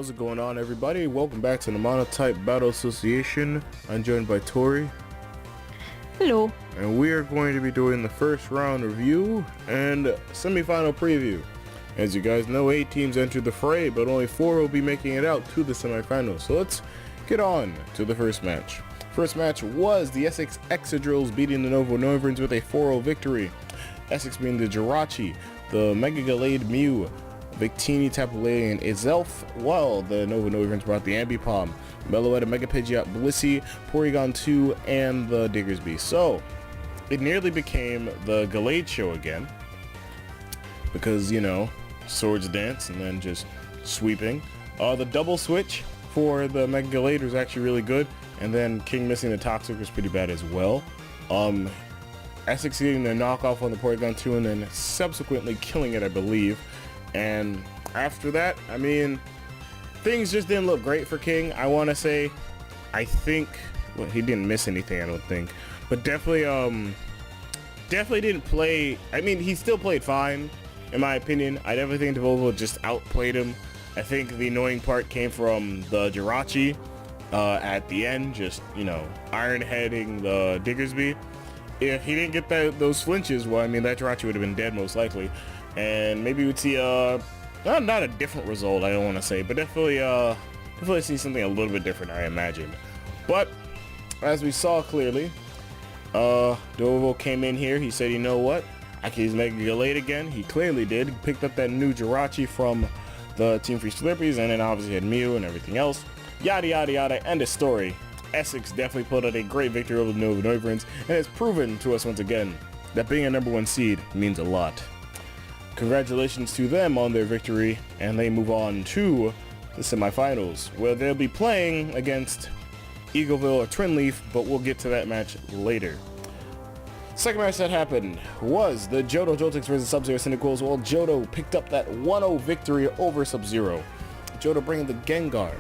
How's it going on, everybody? Welcome back to the Monotype Battle Association. I'm joined by Tori. Hello. And we are going to be doing the first round review and semifinal preview. As you guys know, 8 teams entered the fray, but only 4 will be making it out to the semifinals. So let's get on to the first match. First match was the Essex Excadrills beating the Novo Norverns with a 4-0 victory. Essex being the Jirachi, the Mega Gallade Mew, Victini, Tapu Lele, and Izelf, while the Novo Norverns brought the Ambipom, Meloetta, Mega Pidgeot, Blissey, Porygon 2, and the Diggersby. So, it nearly became the Gallade show again, because, you know, Swords Dance and then just sweeping. The double switch for the Mega Gallade was actually really good, and then King missing the Toxic was pretty bad as well. Essex getting the knockoff on the Porygon 2 and then subsequently killing it, I believe. And after that, I mean, things just didn't look great for King. I want to say, I think, well, he didn't miss anything, I don't think, but definitely didn't play. I mean, he still played fine, in my opinion. I definitely think Devolvo just outplayed him. I think the annoying part came from the Jirachi at the end, just, you know, iron-heading the Diggersby. If he didn't get those flinches, well, I mean, that Jirachi would have been dead most likely. And maybe we'd see not a different result, I don't want to say, but definitely see something a little bit different, I imagine. But as we saw clearly, Devolvo came in here. He said, you know what, I can use Mega Gallade again. He clearly did. He picked up that new Jirachi from the Team Free Slurpees, and then obviously had Mew and everything else. Yada yada yada. End of story. Essex definitely pulled out a great victory over the Novo Norverns, and it's proven to us once again that being a #1 seed means a lot. Congratulations to them on their victory, and they move on to the semifinals, where they'll be playing against Eagleville or Twin Leaf, but we'll get to that match later. Second match that happened was the Johto Joltex versus Sub-Zero Cyndaquils, while Johto picked up that 1-0 victory over Sub-Zero. Johto bringing the Gengar,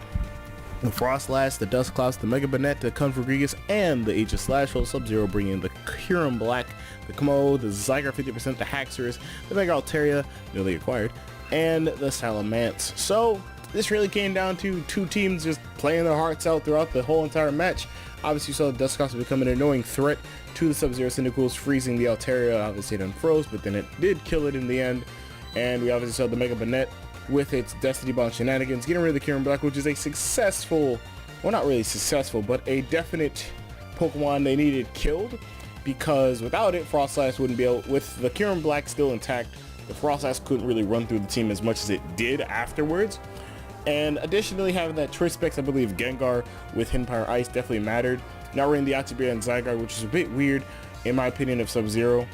the Frostlass, the Dusclops, the Mega Banette, the Configurigus, and the Aegis Slash, while Sub-Zero bringing the Kyurem Black, the Komo, the Zygarde 50%, the Haxorus, the Mega Altaria, newly acquired, and the Salamence. So, this really came down to 2 teams just playing their hearts out throughout the whole entire match. Obviously, you saw the Dusclops become an annoying threat to the Sub-Zero Cyndaquils, freezing the Altaria. Obviously, it unfroze, but then it did kill it in the end. And we obviously saw the Mega Banette with its Destiny Bond shenanigans, getting rid of the Kyurem Black, which is a successful, well, not really successful, but a definite Pokemon they needed killed, because without it, Frostlass wouldn't be able, with the Kyurem Black still intact, the Frostlass couldn't really run through the team as much as it did afterwards. And additionally, having that Trispex, I believe, Gengar with Hidden Ice definitely mattered. Not running the Atibear and Zygarde, which is a bit weird, in my opinion, of Sub-Zero.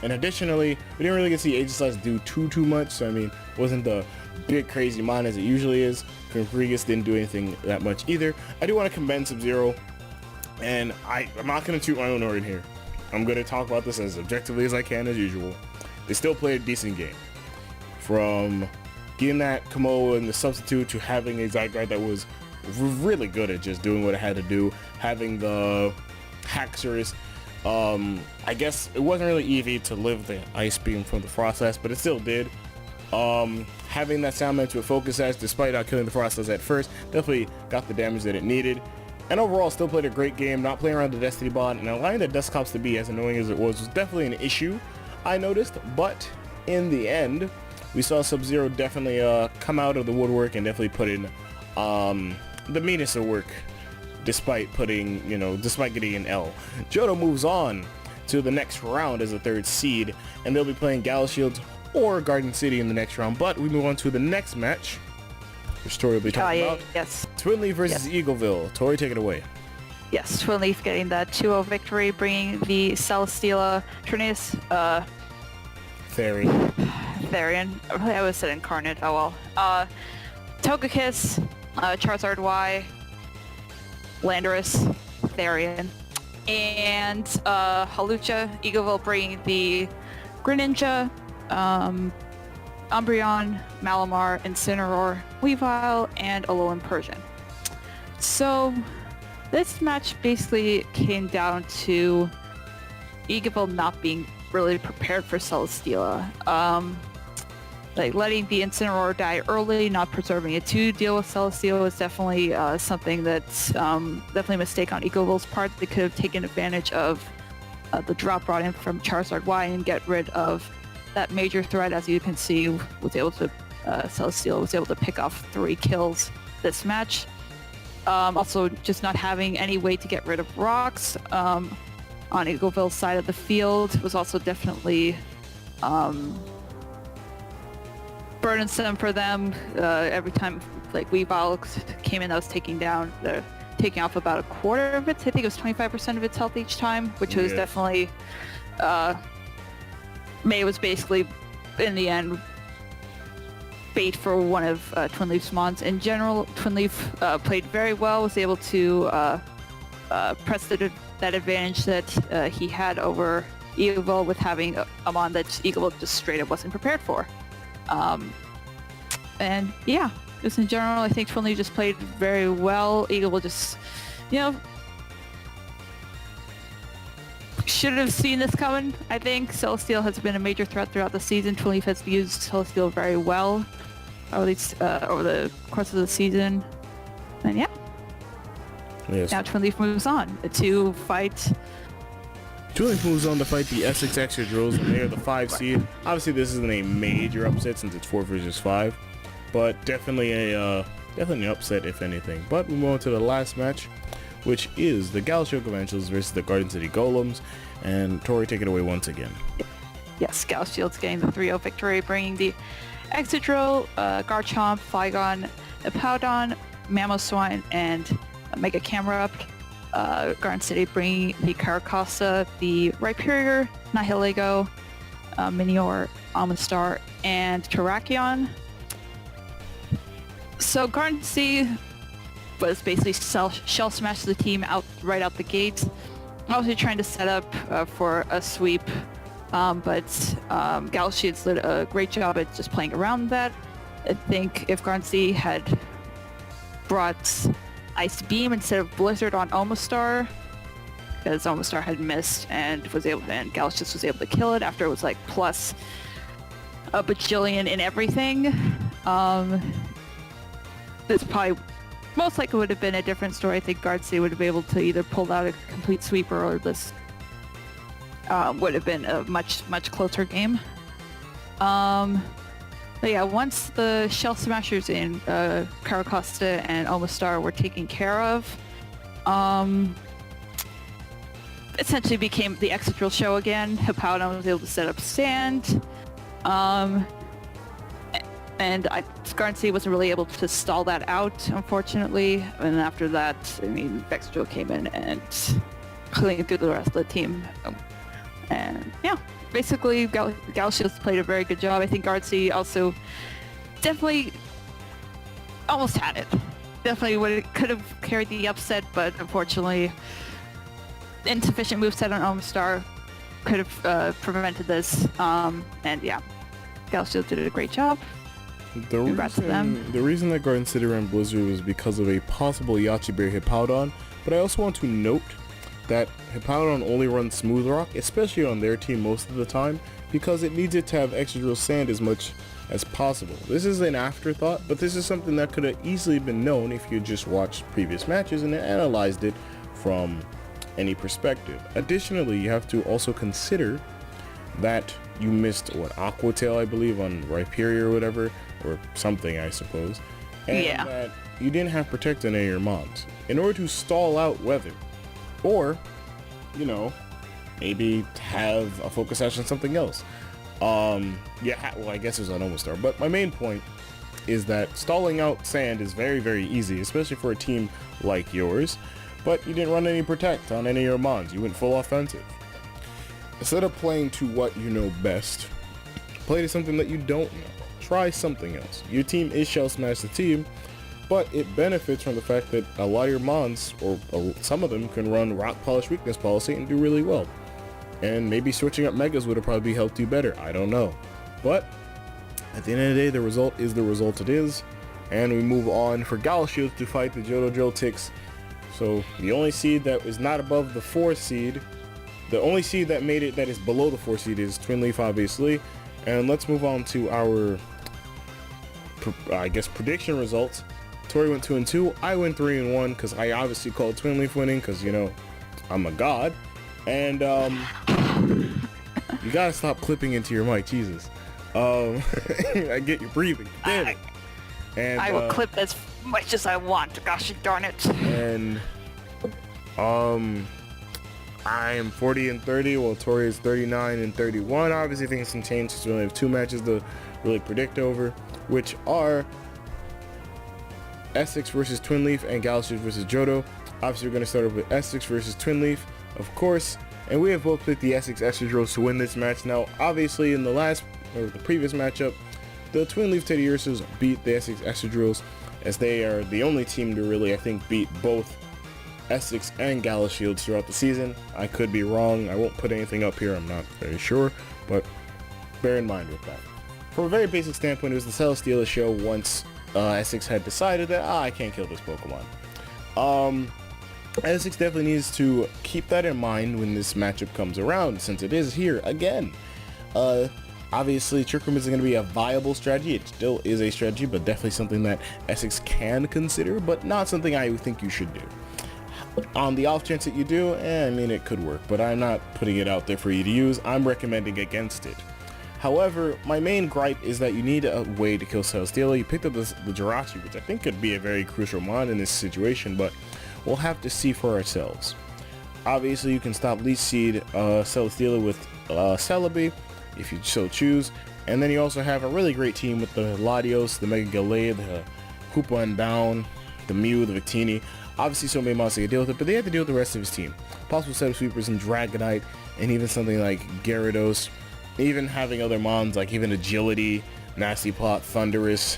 And additionally, we didn't really get to see Aegis Slash do too much, so I mean, wasn't the big crazy mon as it usually is. Configurigus didn't do anything that much either. I do want to commend Sub-Zero, and I'm not going to toot my own horn here. I'm going to talk about this as objectively as I can, as usual. They still played a decent game. From getting that Komo and the substitute to having a Zygarde that was really good at just doing what it had to do, having the Haxorus. I guess it wasn't really easy to live the Ice Beam from the Frostlass, but it still did. Having that Salamence with Focus Sash, despite not killing the Frostlass at first, definitely got the damage that it needed. And overall, still played a great game, not playing around the Destiny Bond, and allowing the Dusclops to be as annoying as it was definitely an issue, I noticed. But in the end, we saw Sub-Zero definitely come out of the woodwork and definitely put in the meanest of work, despite getting an L. Johto moves on to the next round as a 3rd seed, and they'll be playing Shields or Garden City in the next round. But we move on to the next match, which Tori will be talking about. Yes. Twin Leaf versus Eagleville. Tori, take it away. Yes, Twin Leaf getting that 2-0 victory, bringing the Celesteela, Trinis, Therian. I always said Incarnate, oh well. Togekiss, Charizard Y, Landorus, Therian, and Hawlucha. Eagleville bringing the Greninja, Umbreon, Malamar, Incineroar, Weavile, and Alolan Persian. So this match basically came down to Eagleville not being really prepared for Celesteela. like letting the Incineroar die early, not preserving it to deal with Celesteal is definitely something that's definitely a mistake on EcoVille's part. They could have taken advantage of the drop brought in from Charizard Y and get rid of that major threat. As you can see, was able to Celesteal was able to pick off 3 kills this match. Also, just not having any way to get rid of rocks on EcoVille's side of the field was also definitely burdensome for them. Every time like Weavile came in, that was taking off about a quarter of it. I think it was 25% of its health each time, which was definitely May was basically in the end bait for one of Twin Leaf's mons. In general, Twin Leaf played very well, was able to press that advantage that he had over Eagle with having a mon that Eagle just straight up wasn't prepared for. And yeah, just in general, I think Twin Leaf just played very well. Eagle just, should have seen this coming. I think Celesteal has been a major threat throughout the season. Twin Leaf has used Celesteal very well, or at least over the course of the season. And yeah, now Twin Leaf moves on to fight. Twin Leaf moves on to fight the Essex Excadrills, and they are the 5 seed. Obviously, this isn't a major upset since it's 4 versus 5, but definitely an upset if anything. But we move on to the last match, which is the Galshock Eventuals versus the Garden City Golems, and Tori, take it away once again. Yes, Galshield's getting the 3-0 victory, bringing the Excadrill, Garchomp, Flygon, Hippowdon, Mamoswine, and Mega Camera up. Garden City bringing the Caracosta, the Rhyperior, Nihilego, Minior, Amistar, and Terrakion. So Garden City was basically shell smash the team right out the gate. Obviously trying to set up for a sweep, but Galshield did a great job at just playing around that. I think if Garden City had brought Ice Beam instead of Blizzard on Omastar, because Omastar had missed and Galshield was able to kill it after it was like plus a bajillion in everything. This probably most likely would have been a different story. I think Garden City would have been able to either pull out a complete sweeper, or this would have been a much closer game. But yeah, once the Shell Smashers in Caracosta and Omastar were taken care of, essentially became the Excadrill show again. Hippowdon was able to set up Sand, and Garden City wasn't really able to stall that out, unfortunately. And after that, I mean, Excadrill came in and cleaned through the rest of the team. And yeah, basically Galshield's played a very good job. I think Garden City also definitely almost had it. Definitely could have carried the upset, but unfortunately insufficient moveset on Omastar could have prevented this. And yeah, Galshield did a great job. The reason that Garden City ran Blizzard was because of a possible Yachiberry Hippowdon, but I also want to note that Hippowdon only runs Smooth Rock, especially on their team most of the time, because it needs it to have Excadrill Sand as much as possible. This is an afterthought, but this is something that could have easily been known if you just watched previous matches and analyzed it from any perspective. Additionally, you have to also consider that you missed Aqua Tail, I believe, on Rhyperior or whatever, or something, I suppose, and that you didn't have Protect on any of your mons. In order to stall out weather, or, maybe have a focus sash on something else. Well, I guess it was on Omastar, but my main point is that stalling out Sand is very, very easy, especially for a team like yours, but you didn't run any Protect on any of your mons. You went full offensive. Instead of playing to what you know best, play to something that you don't know. Try something else. Your team is Shell Smash the team, but it benefits from the fact that a lot of your mons, or some of them, can run Rock Polish Weakness Policy and do really well. And maybe switching up Megas would have probably helped you better. I don't know. But at the end of the day, the result is the result it is. And we move on for Galshield to fight the Johto Drill Ticks. So the only seed that is not above the 4th seed, the only seed that made it that is below the 4th seed is Twin Leaf, obviously. And let's move on to our I guess, prediction results. Tori went 2-2. I went 3-1 because I obviously called Twin Leaf winning because, you know, I'm a god. And you gotta stop clipping into your mic, Jesus. I get you breathing. Damn it. And I will clip as much as I want. Gosh darn it. And I'm 40-30, while Tori is 39-31. Obviously, things can change since we only have 2 matches to really predict over, which are Essex versus Twin Leaf and Galaxy versus Johto. Obviously, we're going to start off with Essex versus Twin Leaf, of course, and we have both picked the Essex Estradrills to win this match. Now, obviously, in the previous matchup, the Twin Leaf Teddy Ursos beat the Essex Estradrills, as they are the only team to really, I think, beat both Essex and Gala Shields throughout the season. I could be wrong. I won't put anything up here. I'm not very sure, but bear in mind with that. From a very basic standpoint, it was the Celesteela show once Essex had decided that I can't kill this Pokemon. Essex definitely needs to keep that in mind when this matchup comes around, since it is here again. Obviously, Trick Room isn't going to be a viable strategy. It still is a strategy, but definitely something that Essex can consider, but not something I think you should do. On the off chance that you do, I mean, it could work, but I'm not putting it out there for you to use. I'm recommending against it. However, my main gripe is that you need a way to kill Celesteela. You picked up the Jirachi, which I think could be a very crucial mon in this situation, but we'll have to see for ourselves. Obviously, you can stop Leech Seed Celesteela with Celebi, if you so choose. And then you also have a really great team with the Latios, the Mega Gallade, the Hoopa and Bound, the Mew, the Victini. Obviously, so many monsters to deal with it, but they had to deal with the rest of his team. Possible set of sweepers in Dragonite, and even something like Gyarados. Even having other mons like even Agility, Nasty Plot, Thunderous,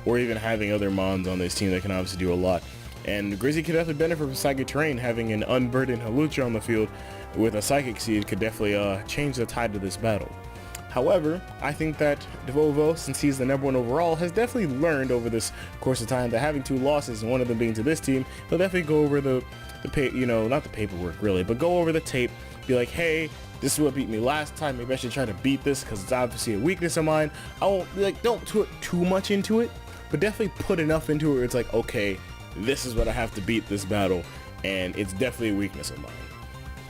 or even having other mons on this team that can obviously do a lot. And Grizzly could definitely benefit from Psychic Terrain. Having an unburdened Halucha on the field with a Psychic Seed could definitely change the tide of this battle. However, I think that Devovo, since he's the number 1 overall, has definitely learned over this course of time that having 2 losses, and one of them being to this team, he'll definitely go over not the paperwork really, but go over the tape, be like, hey, this is what beat me last time, maybe I should try to beat this because it's obviously a weakness of mine. I won't, don't put too much into it, but definitely put enough into it where it's like, okay, this is what I have to beat this battle, and it's definitely a weakness of mine.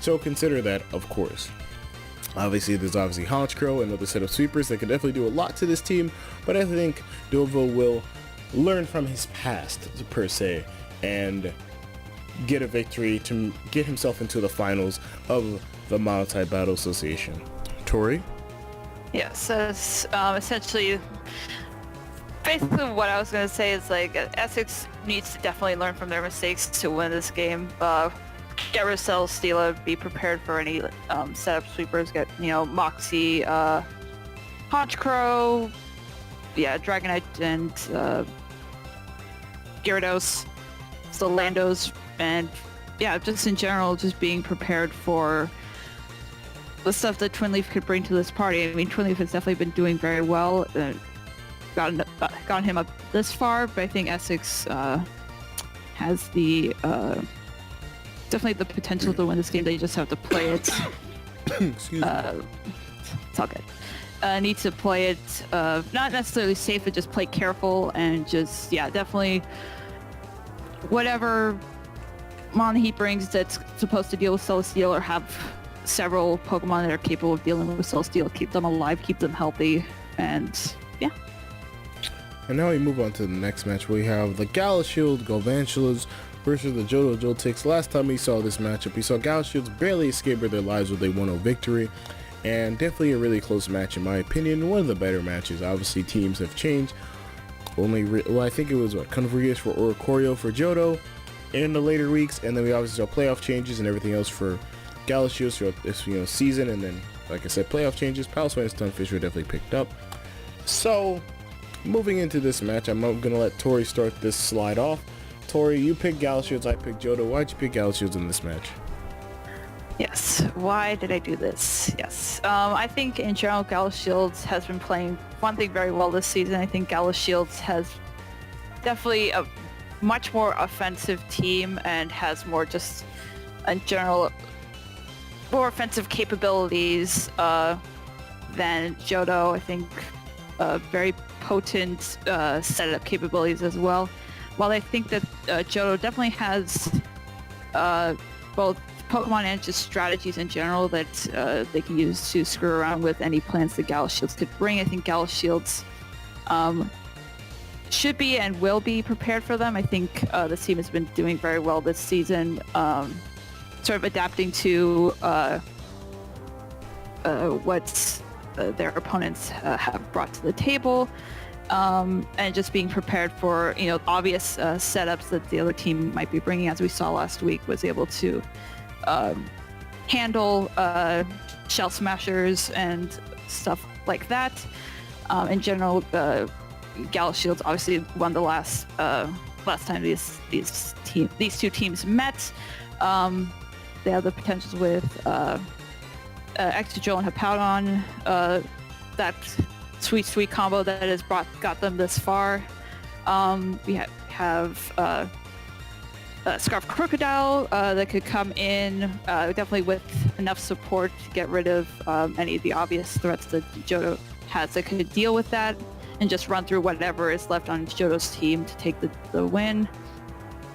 So consider that, of course. Obviously, there's Honchkrow, another set of sweepers that could definitely do a lot to this team, but I think Dovo will learn from his past, per se, and get a victory to get himself into the finals of the Mono-type Battle Association. Tori? Yes, that's essentially basically what I was going to say is like Essex needs to definitely learn from their mistakes to win this game. Get rid of Celesteela, be prepared for any setup sweepers, get, Moxie, Honchkrow, Dragonite, and Gyarados, Landos, and just in general, just being prepared for the stuff that Twin Leaf could bring to this party. I mean, Twin Leaf has definitely been doing very well, gotten him up this far, but I think Essex has the definitely the potential to win this game. They just have to play it. Excuse me. It's all good. Need to play it not necessarily safe, but just play careful and just definitely whatever mon he brings that's supposed to deal with Celesteela or have several Pokemon that are capable of dealing with Celesteela, keep them alive, keep them healthy, and And now we move on to the next match. We have the Gala Shield Galvantulas versus the Johto Joltex. Last time we saw this matchup, we saw Gala Shields barely escape with their lives with a 1-0 victory, and definitely a really close match in my opinion. One of the better matches. Obviously, teams have changed. I think it was Convergence for Oricorio for Johto in the later weeks, and then we obviously saw playoff changes and everything else for Gala Shields throughout this season, and then like I said, playoff changes. Palswine and Stunfish were definitely picked up. So moving into this match, I'm going to let Tori start this slide off. Tori, you picked Gala Shields, I picked Johto. Why'd you pick Gala Shields in this match? Yes. Why did I do this? Yes. I think in general, Gala Shields has been playing one thing very well this season. I think Gala Shields has definitely a much more offensive team and has more just in general more offensive capabilities than Johto. I think very potent setup capabilities as well. While I think that Johto definitely has both Pokemon and just strategies in general that they can use to screw around with any plans that Gallus Shields could bring, I think Gallus Shields should be and will be prepared for them. I think the team has been doing very well this season, sort of adapting to what their opponents have brought to the table, and just being prepared for obvious setups that the other team might be bringing. As we saw last week, was able to handle shell smashers and stuff like that. In general, Gallus Shields obviously won the last time these two teams met. They have the potentials with Exegol and Hippowdon, that sweet combo that has got them this far. We have Scarf Crocodile that could come in definitely with enough support to get rid of any of the obvious threats that Johto has that could deal with that and just run through whatever is left on Johto's team to take the win.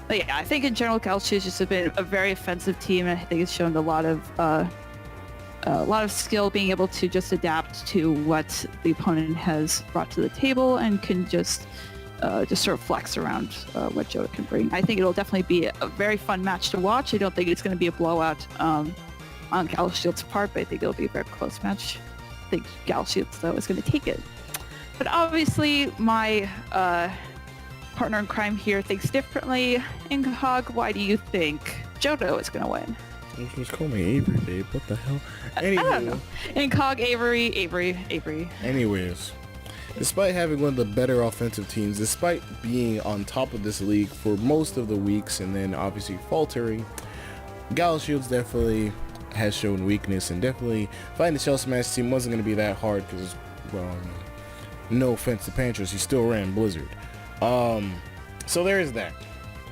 But yeah, I think in general, Gallus Shields just have been a very offensive team, and I think it's shown a lot of skill being able to just adapt to what the opponent has brought to the table and can just sort of flex around what Johto can bring. I think it'll definitely be a very fun match to watch. I don't think it's going to be a blowout on Gallus Shields' part, but I think it'll be a very close match. I think Gallus Shields, though, is going to take it. But obviously, my partner in crime here thinks differently. IncogM, why do you think Johto is going to win? Just call me Avery, babe. What the hell? Anyway, I don't know. IncogM, Avery. Anyways, despite having one of the better offensive teams, despite being on top of this league for most of the weeks and then obviously faltering, Gallus Shields definitely has shown weakness, and definitely fighting the Shell Smash team wasn't going to be that hard because, well, no offense to Panchers, he still ran Blizzard. So there is that.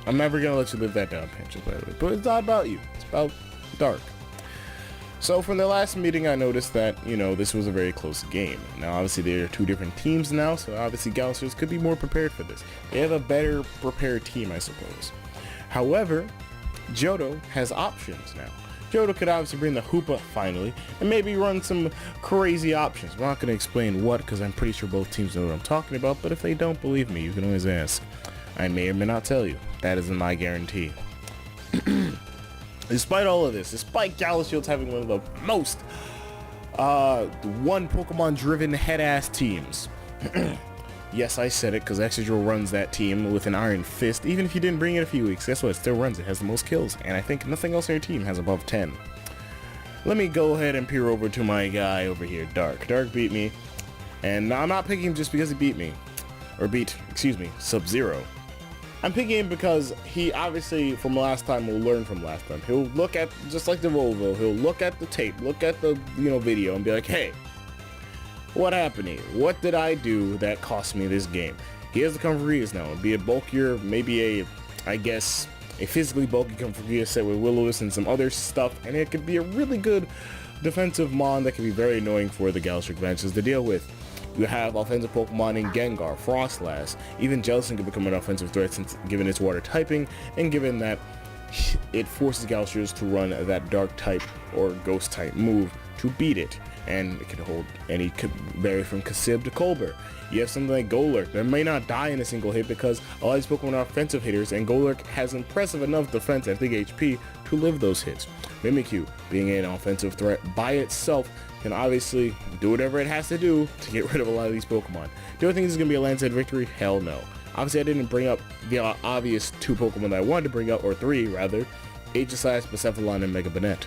I'm never going to let you live that down, Panchers, by the way. But it's not about you. It's about Dark. So from the last meeting, I noticed that, this was a very close game. Now, obviously, there are two different teams now, so obviously Gallus Shields could be more prepared for this. They have a better prepared team, I suppose. However, Johto has options now. Johto could obviously bring the Hoopa finally, and maybe run some crazy options. I'm not going to explain what, because I'm pretty sure both teams know what I'm talking about, but if they don't believe me, you can always ask. I may or may not tell you. That isn't my guarantee. Despite all of this, despite Gallus Shields having one of the most one Pokemon-driven head-ass teams. Yes, I said it, because Exegol runs that team with an iron fist. Even if you didn't bring it a few weeks, guess what? It still runs. It has the most kills, and I think nothing else on your team has above 10. Let me go ahead and peer over to my guy over here, Dark. Dark beat me, and I'm not picking him just because he beat me. Or beat, Sub-Zero. I'm picking him because he obviously, from last time, will learn from last time. He'll look at, just like the Volvo, he'll look at the tape, look at the, video, and be like, hey, what happened here? What did I do that cost me this game? He has the Confureus now. Be a bulkier, maybe a physically bulky Confureus set with Will-O-Wisp and some other stuff, and it could be a really good defensive mon that can be very annoying for the Gallus Shields to deal with. You have offensive Pokemon in Gengar, Frostlass, even Jellicent can become an offensive threat since given its water typing, and given that it forces Gallus Shields to run that dark type or ghost type move to beat it. And it could hold, and he could vary from Kasib to Colbert. You have something like Golurk that may not die in a single hit because a lot of these Pokemon are offensive hitters, and Golurk has impressive enough defense at big HP to live those hits. Mimikyu, being an offensive threat by itself, can obviously do whatever it has to do to get rid of a lot of these Pokemon. Do I think this is going to be a landslide victory? Hell no. Obviously, I didn't bring up the obvious two Pokemon that I wanted to bring up, or three rather, Aegislash, Bucephalon, and Mega Banette.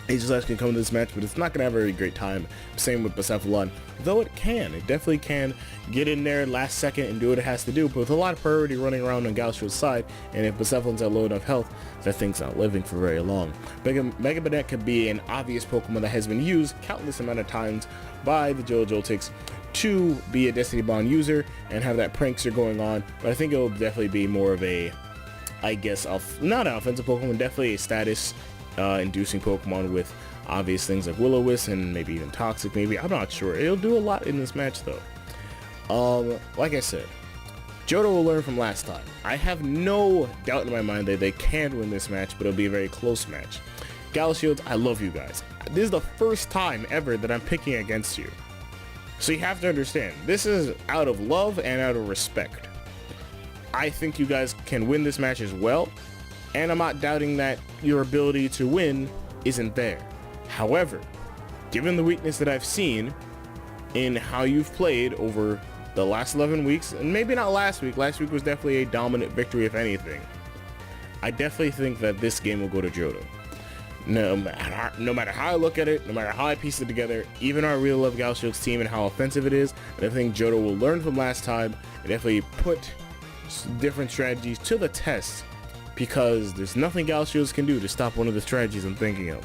Aegislash can come to this match, but it's not going to have a very great time. Same with Bucephalon, though it definitely can get in there last second and do what it has to do, but with a lot of priority running around on Gallus Shields' side, and if Bucephalon's at low enough health, that thing's not living for very long. Mega Banette could be an obvious Pokemon that has been used countless amount of times by the Joltics to be a Destiny Bond user and have that prankster going on, but I think it'll definitely be more of a, not an offensive Pokemon, definitely a status inducing Pokemon with obvious things like Will-O-Wisp and maybe even Toxic, maybe. I'm not sure. It'll do a lot in this match though. Like I said, Johto will learn from last time. I have no doubt in my mind that they can win this match, but it'll be a very close match. Galaxy Shields, I love you guys. This is the first time ever that I'm picking against you. So you have to understand, this is out of love and out of respect. I think you guys can win this match as well, and I'm not doubting that your ability to win isn't there. However, given the weakness that I've seen in how you've played over the last 11 weeks, and maybe not last week was definitely a dominant victory if anything, I definitely think that this game will go to Johto. No matter how I look at it, no matter how I piece it together, even our Real Love Galaxy Shields team and how offensive it is, and I think Johto will learn from last time and definitely put different strategies to the test, because there's nothing Galaxy Shields can do to stop one of the strategies I'm thinking of.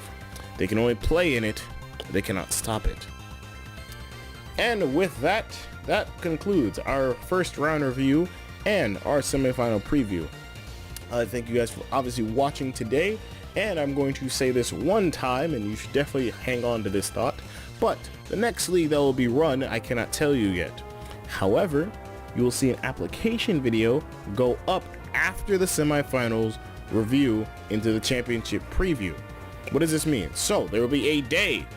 They can only play in it, they cannot stop it. And with that, that concludes our first round review and our semifinal preview. Thank you guys for obviously watching today, and I'm going to say this one time, and you should definitely hang on to this thought, but the next league that will be run, I cannot tell you yet. However, you will see an application video go up after the semifinals review into the championship preview. What does this mean? So there will be a day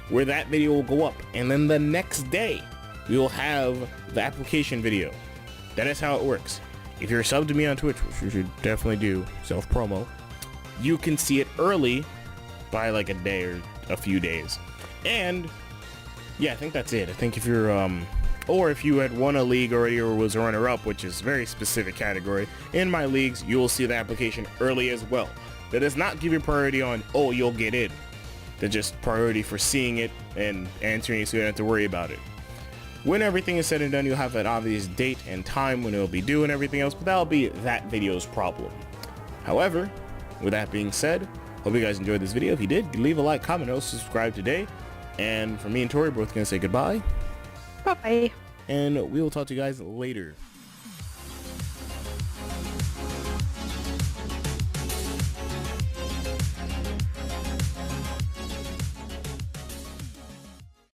where that video will go up, and then the next day we will have the application video. That is how it works. If you're subbed to me on Twitch, which you should definitely do, self-promo, you can see it early by like a day or a few days. And yeah, I think that's it. I think if you're or if you had won a league already or was a runner-up, which is a very specific category, in my leagues you will see the application early as well. That does not give you priority on, oh, you'll get in. That's just priority for seeing it and answering it, so you don't have to worry about it. When everything is said and done, you'll have an obvious date and time when it'll be due and everything else, but that'll be that video's problem. However, with that being said, hope you guys enjoyed this video. If you did, leave a like, comment, and also subscribe today. And for me and Tori, we're both gonna say goodbye. Bye-bye. And we will talk to you guys later.